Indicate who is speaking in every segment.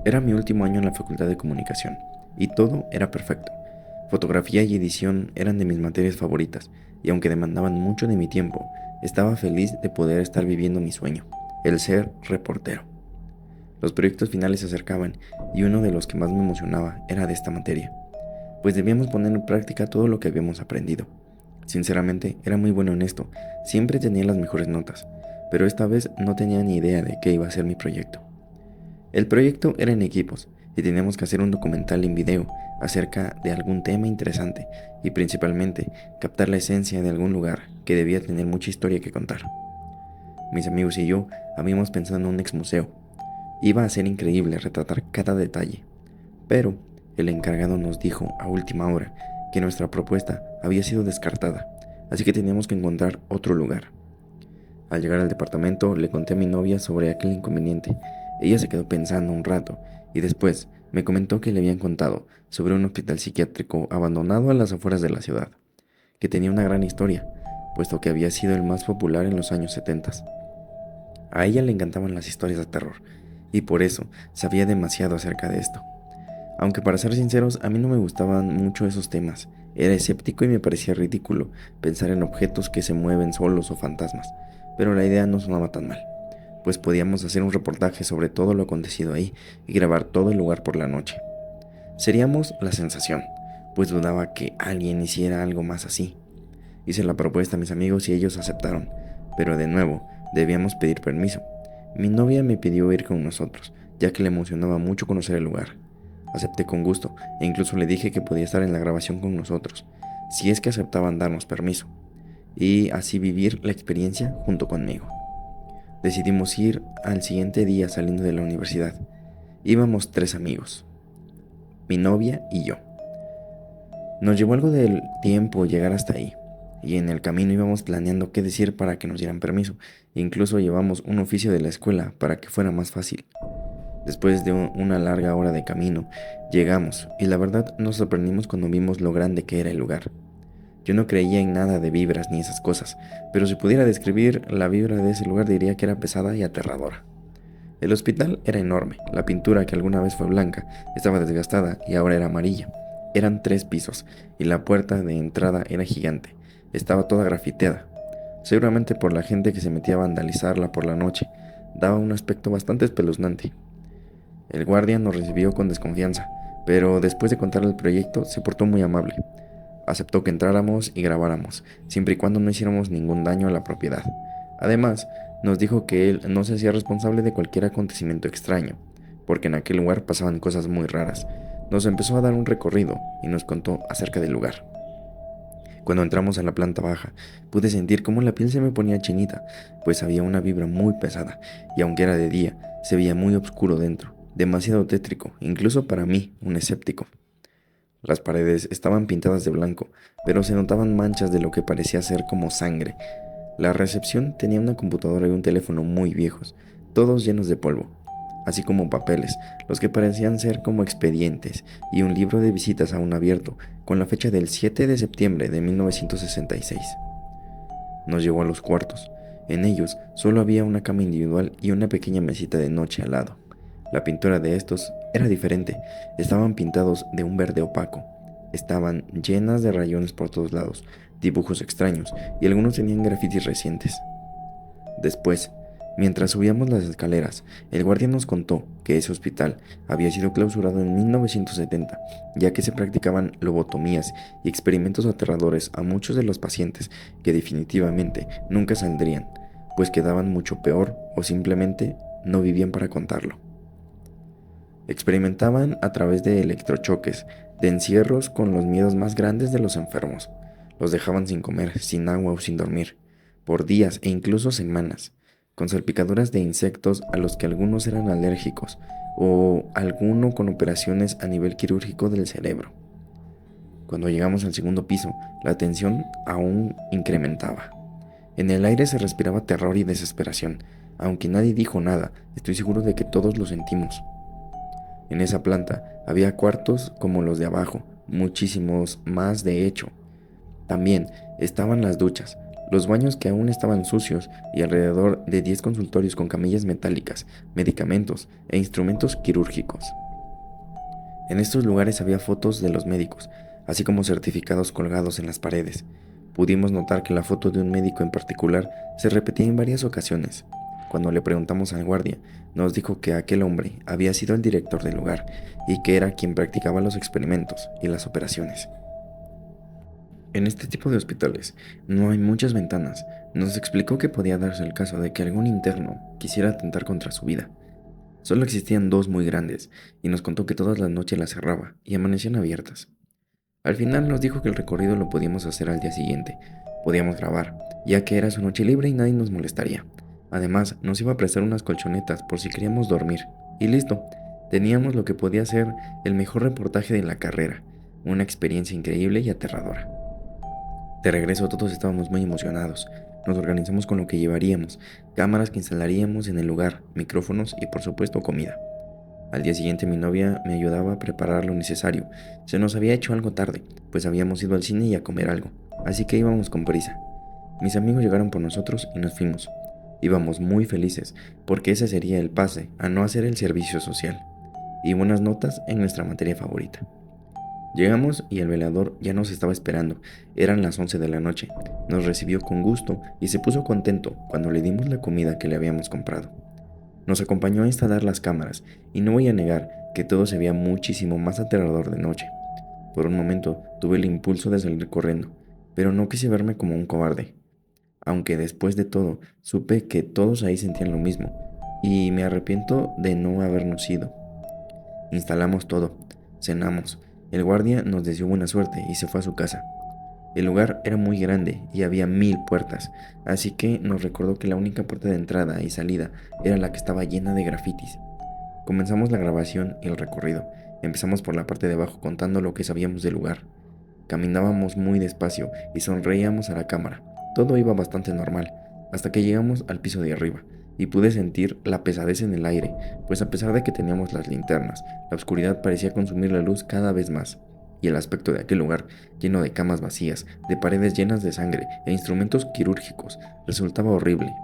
Speaker 1: Era mi último año en la Facultad de Comunicación y todo era perfecto. Fotografía y edición eran de mis materias favoritas y aunque demandaban mucho de mi tiempo, estaba feliz de poder estar viviendo mi sueño, el ser reportero. Los proyectos finales se acercaban y uno de los que más me emocionaba era de esta materia, pues debíamos poner en práctica todo lo que habíamos aprendido. Sinceramente, era muy bueno en esto, siempre tenía las mejores notas, pero esta vez no tenía ni idea de qué iba a ser mi proyecto. El proyecto era en equipos y teníamos que hacer un documental en video acerca de algún tema interesante y principalmente captar la esencia de algún lugar que debía tener mucha historia que contar. Mis amigos y yo habíamos pensado en un ex museo. Iba a ser increíble retratar cada detalle, pero el encargado nos dijo a última hora que nuestra propuesta había sido descartada, así que teníamos que encontrar otro lugar. Al llegar al departamento le conté a mi novia sobre aquel inconveniente. Ella se quedó pensando un rato y después me comentó que le habían contado sobre un hospital psiquiátrico abandonado a las afueras de la ciudad, que tenía una gran historia, puesto que había sido el más popular en los años 70. A ella le encantaban las historias de terror y por eso sabía demasiado acerca de esto. Aunque para ser sinceros, a mí no me gustaban mucho esos temas. Era escéptico y me parecía ridículo pensar en objetos que se mueven solos o fantasmas, pero la idea no sonaba tan mal, pues podíamos hacer un reportaje sobre todo lo acontecido ahí y grabar todo el lugar por la noche. Seríamos la sensación, pues dudaba que alguien hiciera algo más así. Hice la propuesta a mis amigos y ellos aceptaron, pero de nuevo debíamos pedir permiso. Mi novia me pidió ir con nosotros, ya que le emocionaba mucho conocer el lugar. Acepté con gusto e incluso le dije que podía estar en la grabación con nosotros, si es que aceptaban darnos permiso, y así vivir la experiencia junto conmigo. Decidimos ir al siguiente día saliendo de la universidad. Íbamos 3 amigos, mi novia y yo. Nos llevó algo del tiempo llegar hasta ahí, y en el camino íbamos planeando qué decir para que nos dieran permiso. Incluso llevamos un oficio de la escuela para que fuera más fácil. Después de una larga hora de camino, llegamos y la verdad nos sorprendimos cuando vimos lo grande que era el lugar. Yo no creía en nada de vibras ni esas cosas, pero si pudiera describir la vibra de ese lugar diría que era pesada y aterradora. El hospital era enorme, la pintura que alguna vez fue blanca estaba desgastada y ahora era amarilla. Eran 3 pisos y la puerta de entrada era gigante, estaba toda grafiteada, seguramente por la gente que se metía a vandalizarla por la noche. Daba un aspecto bastante espeluznante. El guardia nos recibió con desconfianza, pero después de contar el proyecto se portó muy amable. Aceptó que entráramos y grabáramos, siempre y cuando no hiciéramos ningún daño a la propiedad. Además, nos dijo que él no se hacía responsable de cualquier acontecimiento extraño, porque en aquel lugar pasaban cosas muy raras. Nos empezó a dar un recorrido y nos contó acerca del lugar. Cuando entramos a la planta baja, pude sentir cómo la piel se me ponía chinita, pues había una vibra muy pesada, y aunque era de día, se veía muy oscuro dentro, demasiado tétrico, incluso para mí, un escéptico. Las paredes estaban pintadas de blanco, pero se notaban manchas de lo que parecía ser como sangre. La recepción tenía una computadora y un teléfono muy viejos, todos llenos de polvo, así como papeles, los que parecían ser como expedientes, y un libro de visitas aún abierto, con la fecha del 7 de septiembre de 1966. Nos llevó a los cuartos. En ellos solo había una cama individual y una pequeña mesita de noche al lado. La pintura de estos era diferente, estaban pintados de un verde opaco. Estaban llenas de rayones por todos lados, dibujos extraños, y algunos tenían grafitis recientes. Después, mientras subíamos las escaleras, el guardia nos contó que ese hospital había sido clausurado en 1970, ya que se practicaban lobotomías y experimentos aterradores a muchos de los pacientes que definitivamente nunca saldrían, pues quedaban mucho peor o simplemente no vivían para contarlo. Experimentaban a través de electrochoques, de encierros con los miedos más grandes de los enfermos. Los dejaban sin comer, sin agua o sin dormir, por días e incluso semanas, con salpicaduras de insectos a los que algunos eran alérgicos, o alguno con operaciones a nivel quirúrgico del cerebro. Cuando llegamos al segundo piso, la tensión aún incrementaba. En el aire se respiraba terror y desesperación. Aunque nadie dijo nada, estoy seguro de que todos lo sentimos. En esa planta había cuartos como los de abajo, muchísimos más de hecho. También estaban las duchas, los baños que aún estaban sucios y alrededor de 10 consultorios con camillas metálicas, medicamentos e instrumentos quirúrgicos. En estos lugares había fotos de los médicos, así como certificados colgados en las paredes. Pudimos notar que la foto de un médico en particular se repetía en varias ocasiones. Cuando le preguntamos al guardia, nos dijo que aquel hombre había sido el director del lugar y que era quien practicaba los experimentos y las operaciones. En este tipo de hospitales no hay muchas ventanas. Nos explicó que podía darse el caso de que algún interno quisiera atentar contra su vida. Solo existían 2 muy grandes y nos contó que todas las noches las cerraba y amanecían abiertas. Al final nos dijo que el recorrido lo podíamos hacer al día siguiente. Podíamos grabar, ya que era su noche libre y nadie nos molestaría. Además, nos iba a prestar unas colchonetas por si queríamos dormir. Y listo, teníamos lo que podía ser el mejor reportaje de la carrera, una experiencia increíble y aterradora. De regreso todos estábamos muy emocionados. Nos organizamos con lo que llevaríamos, cámaras que instalaríamos en el lugar, micrófonos y por supuesto comida. Al día siguiente mi novia me ayudaba a preparar lo necesario. Se nos había hecho algo tarde, pues habíamos ido al cine y a comer algo, así que íbamos con prisa. Mis amigos llegaron por nosotros y nos fuimos. Íbamos muy felices, porque ese sería el pase a no hacer el servicio social, y buenas notas en nuestra materia favorita. Llegamos y el velador ya nos estaba esperando. Eran las 11 de la noche. Nos recibió con gusto y se puso contento cuando le dimos la comida que le habíamos comprado. Nos acompañó a instalar las cámaras y no voy a negar que todo se veía muchísimo más aterrador de noche. Por un momento tuve el impulso de salir corriendo, pero no quise verme como un cobarde. Aunque después de todo supe que todos ahí sentían lo mismo y me arrepiento de no habernos ido. Instalamos todo, cenamos. El guardia nos deseó buena suerte y se fue a su casa. El lugar era muy grande y había 1000 puertas, así que nos recordó que la única puerta de entrada y salida era la que estaba llena de grafitis. Comenzamos la grabación y el recorrido. Empezamos por la parte de abajo contando lo que sabíamos del lugar. Caminábamos muy despacio y sonreíamos a la cámara. Todo iba bastante normal, hasta que llegamos al piso de arriba, y pude sentir la pesadez en el aire, pues a pesar de que teníamos las linternas, la oscuridad parecía consumir la luz cada vez más, y el aspecto de aquel lugar, lleno de camas vacías, de paredes llenas de sangre e instrumentos quirúrgicos, resultaba horrible.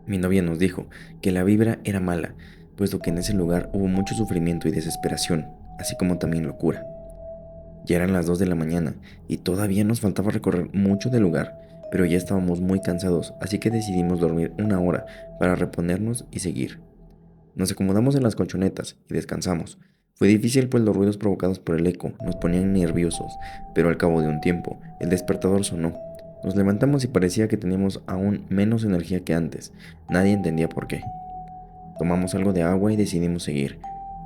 Speaker 1: Mi novia nos dijo que la vibra era mala, puesto que en ese lugar hubo mucho sufrimiento y desesperación, así como también locura. Ya eran las 2 de la mañana y todavía nos faltaba recorrer mucho del lugar, pero ya estábamos muy cansados, así que decidimos dormir 1 hora para reponernos y seguir. Nos acomodamos en las colchonetas y descansamos. Fue difícil pues los ruidos provocados por el eco nos ponían nerviosos, pero al cabo de un tiempo el despertador sonó. Nos levantamos y parecía que teníamos aún menos energía que antes. Nadie entendía por qué. Tomamos algo de agua y decidimos seguir.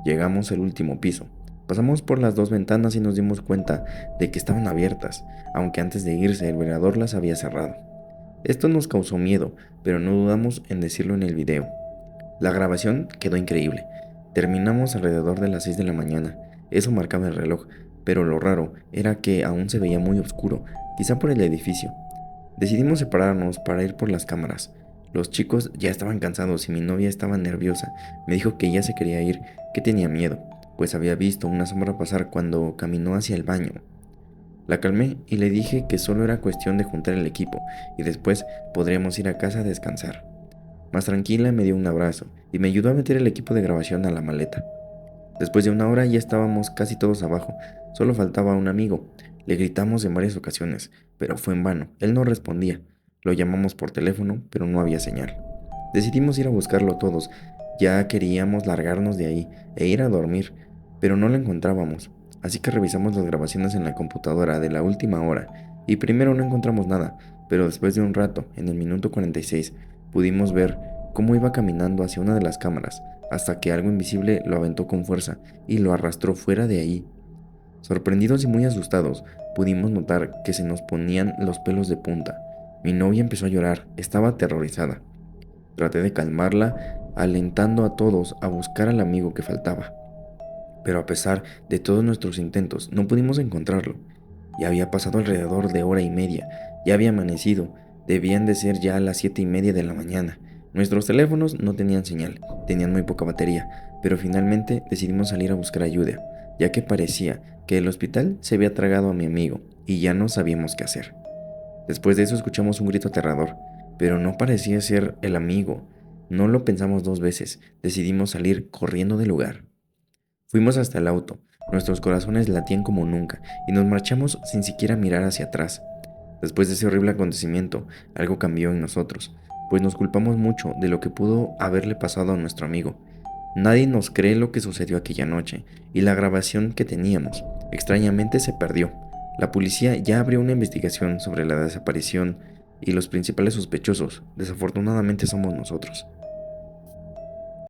Speaker 1: Llegamos al último piso. Pasamos por las 2 ventanas y nos dimos cuenta de que estaban abiertas, aunque antes de irse el velador las había cerrado. Esto nos causó miedo, pero no dudamos en decirlo en el video. La grabación quedó increíble. Terminamos alrededor de las 6 de la mañana. Eso marcaba el reloj, pero lo raro era que aún se veía muy oscuro, quizá por el edificio. Decidimos separarnos para ir por las cámaras. Los chicos ya estaban cansados y mi novia estaba nerviosa. Me dijo que ya se quería ir, que tenía miedo, pues había visto una sombra pasar cuando caminó hacia el baño. La calmé y le dije que solo era cuestión de juntar el equipo y después podríamos ir a casa a descansar. Más tranquila me dio un abrazo y me ayudó a meter el equipo de grabación a la maleta. Después de 1 hora ya estábamos casi todos abajo, solo faltaba un amigo. Le gritamos en varias ocasiones, pero fue en vano, él no respondía. Lo llamamos por teléfono, pero no había señal. Decidimos ir a buscarlo todos, ya queríamos largarnos de ahí e ir a dormir, pero no lo encontrábamos, así que revisamos las grabaciones en la computadora de la última hora, y primero no encontramos nada, pero después de un rato, en el minuto 46, pudimos ver cómo iba caminando hacia una de las cámaras, hasta que algo invisible lo aventó con fuerza y lo arrastró fuera de ahí. Sorprendidos y muy asustados, pudimos notar que se nos ponían los pelos de punta. Mi novia empezó a llorar, estaba aterrorizada. Traté de calmarla, alentando a todos a buscar al amigo que faltaba. Pero a pesar de todos nuestros intentos, no pudimos encontrarlo. Ya había pasado alrededor de 1 hora y media, ya había amanecido, debían de ser ya las 7:30 de la mañana. Nuestros teléfonos no tenían señal, tenían muy poca batería, pero finalmente decidimos salir a buscar ayuda, ya que parecía que el hospital se había tragado a mi amigo y ya no sabíamos qué hacer. Después de eso escuchamos un grito aterrador, pero no parecía ser el amigo. No lo pensamos dos veces, decidimos salir corriendo del lugar. Fuimos hasta el auto, nuestros corazones latían como nunca y nos marchamos sin siquiera mirar hacia atrás. Después de ese horrible acontecimiento, algo cambió en nosotros, pues nos culpamos mucho de lo que pudo haberle pasado a nuestro amigo. Nadie nos cree lo que sucedió aquella noche, y la grabación que teníamos, extrañamente, se perdió. La policía ya abrió una investigación sobre la desaparición y los principales sospechosos, desafortunadamente, somos nosotros.